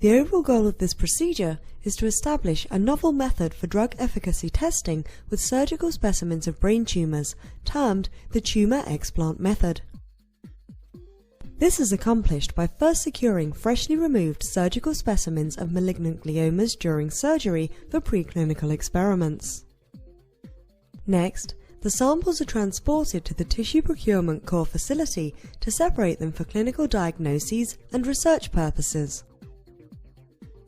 The overall goal of this procedure is to establish a novel method for drug efficacy testing with surgical specimens of brain tumors, termed the tumor explant method. This is accomplished by first securing freshly removed surgical specimens of malignant gliomas during surgery for preclinical experiments. Next, the samples are transported to the Tissue Procurement Core facility to separate them for clinical diagnoses and research purposes.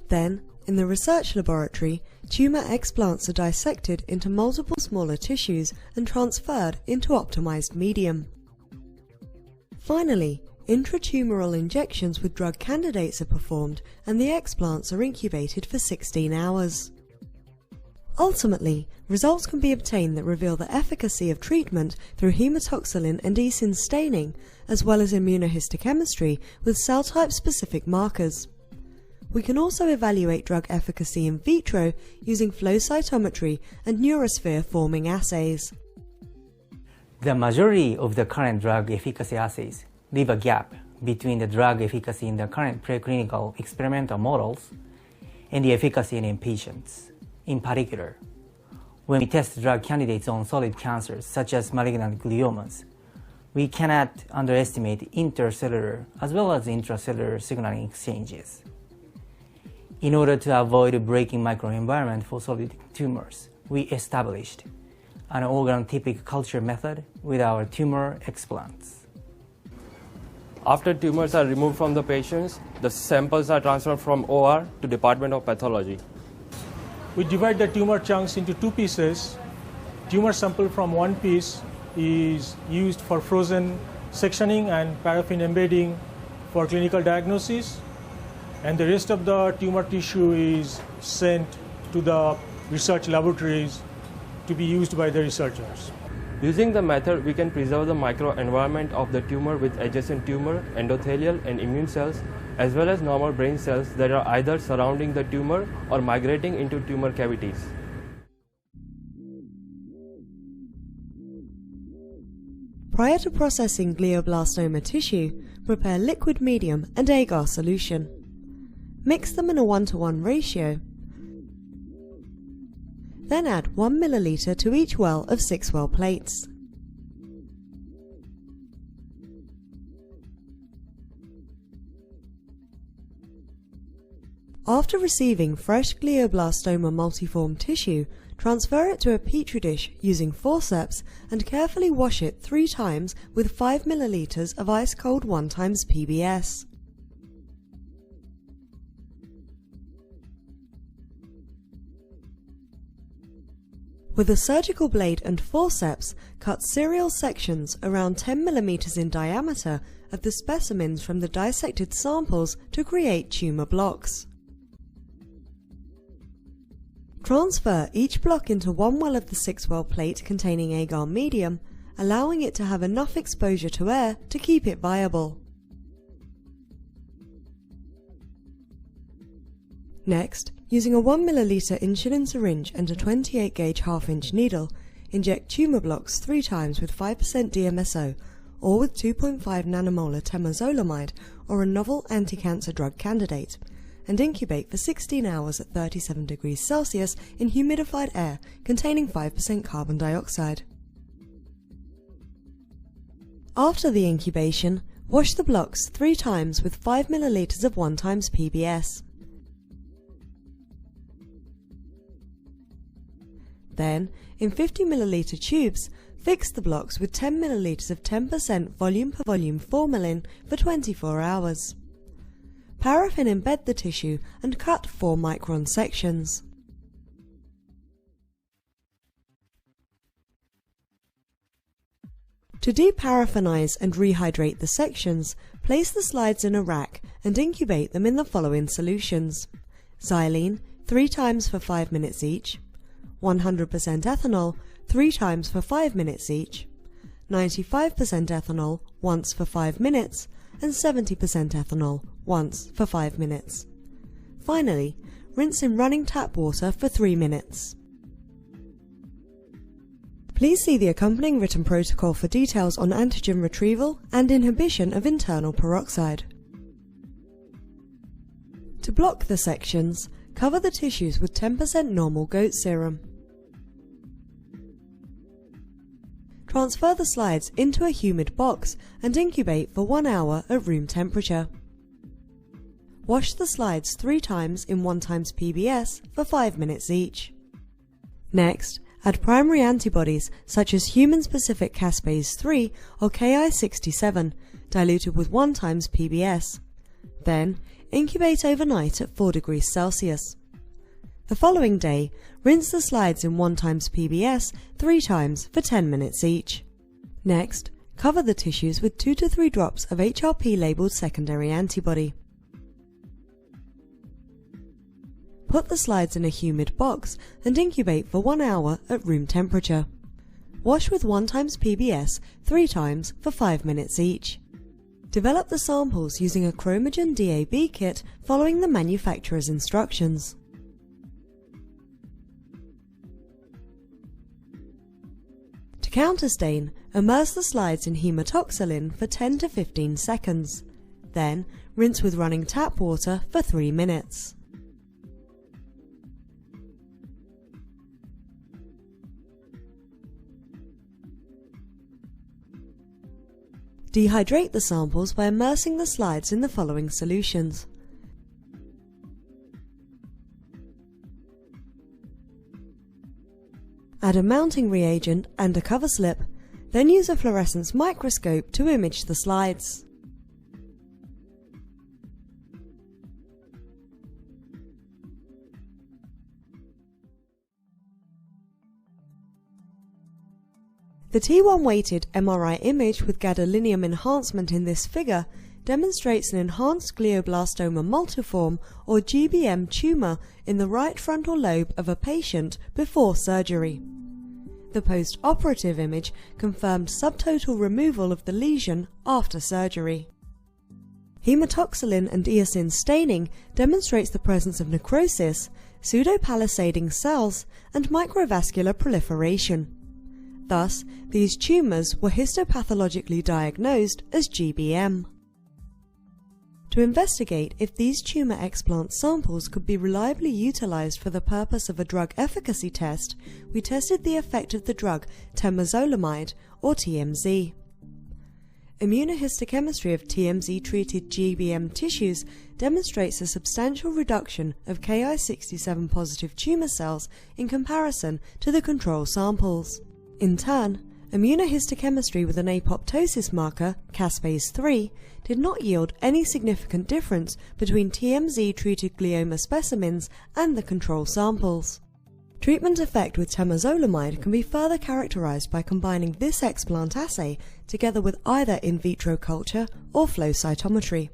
Then, in the research laboratory, tumor explants are dissected into multiple smaller tissues and transferred into optimized medium. Finally, intratumoral injections with drug candidates are performed and the explants are incubated for 16 hours. Ultimately, results can be obtained that reveal the efficacy of treatment through hematoxylin and eosin staining, as well as immunohistochemistry with cell type specific markers. We can also evaluate drug efficacy in vitro using flow cytometry and neurosphere forming assays. The majority of the current drug efficacy assays leave a gap between the drug efficacy in the current preclinical experimental models and the efficacy in patients. In particular, when we test drug candidates on solid cancers such as malignant gliomas, we cannot underestimate intercellular as well as intracellular signaling exchanges. In order to avoid breaking microenvironment for solid tumors, we established an organotypic culture method with our tumor explants. After tumors are removed from the patients, the samples are transferred from OR to Department of Pathology. We divide the tumor chunks into two pieces. Tumor sample from one piece is used for frozen sectioning and paraffin embedding for clinical diagnosis, and the rest of the tumor tissue is sent to the research laboratories to be used by the researchers. Using the method, we can preserve the microenvironment of the tumor with adjacent tumor, endothelial and immune cells, as well as normal brain cells that are either surrounding the tumor or migrating into tumor cavities. Prior to processing glioblastoma tissue, prepare liquid medium and agar solution. Mix them in a 1:1 ratio. Then add 1 milliliter to each well of 6 well plates. After receiving fresh glioblastoma multiform tissue, transfer it to a petri dish using forceps and carefully wash it 3 times with 5 milliliters of ice-cold 1x PBS. With a surgical blade and forceps, cut serial sections around 10 mm in diameter of the specimens from the dissected samples to create tumor blocks. Transfer each block into one well of the 6-well plate containing agar medium, allowing it to have enough exposure to air to keep it viable. Next, using a 1 milliliter insulin syringe and a 28 gauge half-inch needle, inject tumor blocks 3 times with 5% DMSO or with 2.5 nanomolar temozolomide or a novel anticancer drug candidate, and incubate for 16 hours at 37 degrees Celsius in humidified air containing 5% carbon dioxide. After the incubation, wash the blocks 3 times with 5 milliliters of 1x PBS. Then, in 50 milliliter tubes, fix the blocks with 10 milliliters of 10% volume per volume formalin for 24 hours. Paraffin embed the tissue and cut 4 micron sections. To deparaffinize and rehydrate the sections, place the slides in a rack and incubate them in the following solutions: xylene 3 times for 5 minutes each, 100% ethanol 3 times for 5 minutes each, 95% ethanol once for 5 minutes, and 70% ethanol once for 5 minutes. Finally, rinse in running tap water for 3 minutes. Please see the accompanying written protocol for details on antigen retrieval and inhibition of internal peroxide. To block the sections, cover the tissues with 10% normal goat serum. Transfer the slides into a humid box and incubate for 1 hour at room temperature. Wash the slides 3 times in 1 times PBS for 5 minutes each. Next, add primary antibodies such as human-specific caspase 3 or Ki67, diluted with 1 times PBS. Then, incubate overnight at 4 degrees Celsius. The following day, rinse the slides in 1 times PBS 3 times for 10 minutes each. Next, cover the tissues with 2 to 3 drops of HRP-labeled secondary antibody. Put the slides in a humid box and incubate for 1 hour at room temperature. Wash with 1 times PBS 3 times for 5 minutes each. Develop the samples using a Chromogen DAB kit following the manufacturer's instructions. To counterstain, immerse the slides in hematoxylin for 10 to 15 seconds. Then, rinse with running tap water for 3 minutes. Dehydrate the samples by immersing the slides in the following solutions. Add a mounting reagent and a cover slip, then use a fluorescence microscope to image the slides. The T1-weighted MRI image with gadolinium enhancement in this figure demonstrates an enhanced glioblastoma multiforme or GBM tumor in the right frontal lobe of a patient before surgery. The post-operative image confirmed subtotal removal of the lesion after surgery. Hematoxylin and eosin staining demonstrates the presence of necrosis, pseudopalisading cells, and microvascular proliferation. Thus, these tumours were histopathologically diagnosed as GBM. To investigate if these tumour explant samples could be reliably utilised for the purpose of a drug efficacy test, we tested the effect of the drug temozolomide, or TMZ. Immunohistochemistry of TMZ-treated GBM tissues demonstrates a substantial reduction of Ki67 positive tumour cells in comparison to the control samples. In turn, immunohistochemistry with an apoptosis marker, caspase 3, did not yield any significant difference between TMZ-treated glioma specimens and the control samples. Treatment effect with temozolomide can be further characterized by combining this explant assay together with either in vitro culture or flow cytometry.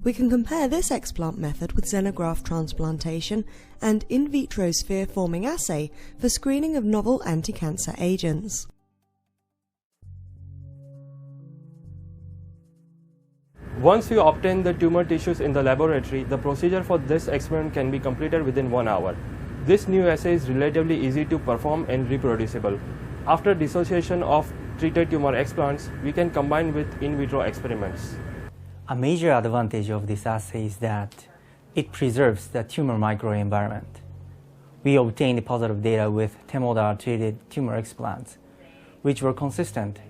We can compare this explant method with xenograft transplantation and in vitro sphere-forming assay for screening of novel anticancer agents. Once you obtain the tumor tissues in the laboratory, the procedure for this experiment can be completed within 1 hour. This new assay is relatively easy to perform and reproducible. After dissociation of treated tumor explants, we can combine with in vitro experiments. A major advantage of this assay is that it preserves the tumor microenvironment. We obtained positive data with temozolomide-treated tumor explants, which were consistent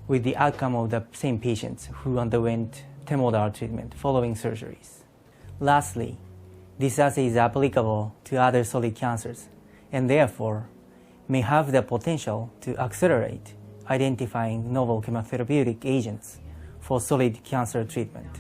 with the outcome of the same patients who underwent temozolomide treatment following surgeries. Lastly, this assay is applicable to other solid cancers and therefore may have the potential to accelerate identifying novel chemotherapeutic agents for solid cancer treatment.